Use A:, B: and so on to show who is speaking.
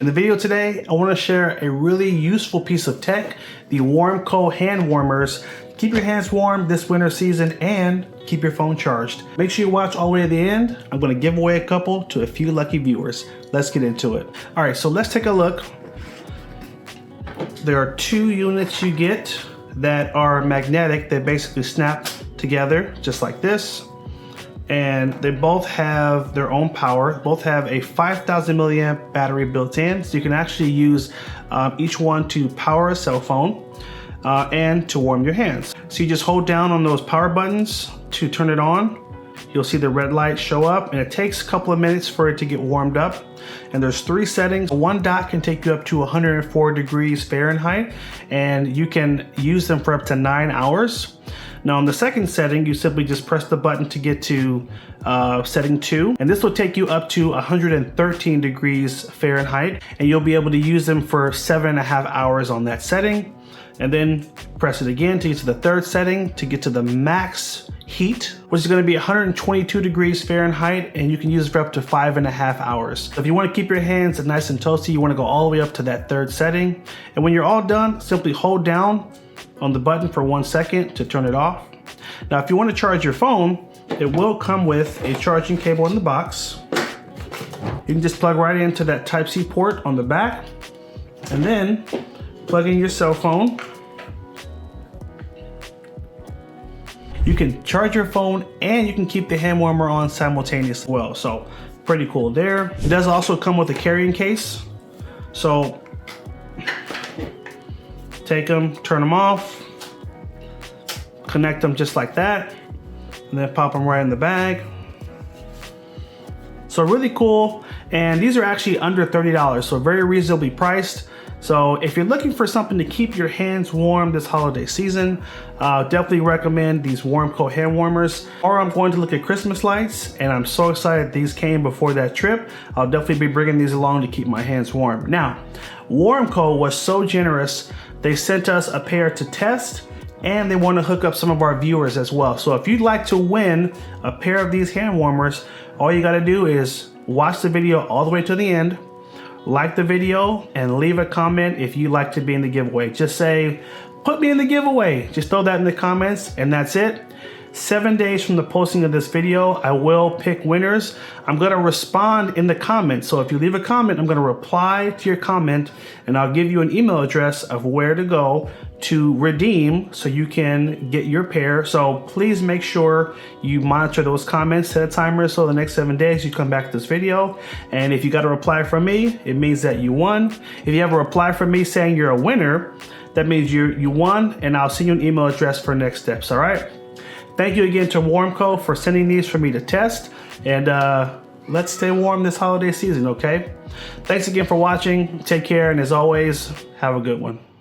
A: In the video today, I want to share a really useful piece of tech, the Warmco hand warmers. Keep your hands warm this winter season and keep your phone charged. Make sure you watch all the way to the end. I'm going to give away a couple to a few lucky viewers. Let's get into it. All right, so let's take a look. There are two units you get that are magnetic. They basically snap together just like this. And they both have their own power. Both have a 5,000 milliamp battery built in, so you can actually use each one to power a cell phone and to warm your hands. So you just hold down on those power buttons to turn it on. You'll see the red light show up, and it takes a couple of minutes for it to get warmed up. And there's three settings. One dot can take you up to 104 degrees Fahrenheit, and you can use them for up to 9 hours. Now on the second setting, you simply just press the button to get to setting 2, and this will take you up to 113 degrees Fahrenheit, and you'll be able to use them for 7.5 hours on that setting. And then press it again to get to the third setting to get to the max heat, which is going to be 122 degrees Fahrenheit, and you can use it for up to 5.5 hours. If you want to keep your hands nice and toasty, you want to go all the way up to that third setting. And when you're all done, simply hold down on the button for 1 second to turn it off. Now, if you want to charge your phone, it will come with a charging cable in the box. You can just plug right into that Type-C port on the back, and then plug in your cell phone. You can charge your phone and you can keep the hand warmer on simultaneously as well. So pretty cool there. It does also come with a carrying case. So take them, turn them off, connect them just like that, and then pop them right in the bag. So really cool. And these are actually under $30, so very reasonably priced. So if you're looking for something to keep your hands warm this holiday season, definitely recommend these Warmco hand warmers. Or I'm going to look at Christmas lights, and I'm so excited these came before that trip. I'll definitely be bringing these along to keep my hands warm. Now, Warmco was so generous, they sent us a pair to test, and they want to hook up some of our viewers as well. So if you'd like to win a pair of these hand warmers, all you got to do is watch the video all the way to the end, like the video, and leave a comment if you'd like to be in the giveaway. Just say, put me in the giveaway. Just throw that in the comments, and that's it. 7 days from the posting of this video, I will pick winners. I'm gonna respond in the comments. So if you leave a comment, I'm gonna reply to your comment, and I'll give you an email address of where to go to redeem so you can get your pair. So please make sure you monitor those comments, set a timer so the next 7 days you come back to this video. And if you got a reply from me, it means that you won. If you have a reply from me saying you're a winner, that means you won, and I'll send you an email address for next steps, all right? Thank you again to Warmco for sending these for me to test, and let's stay warm this holiday season, okay? Thanks again for watching. Take care, and as always, have a good one.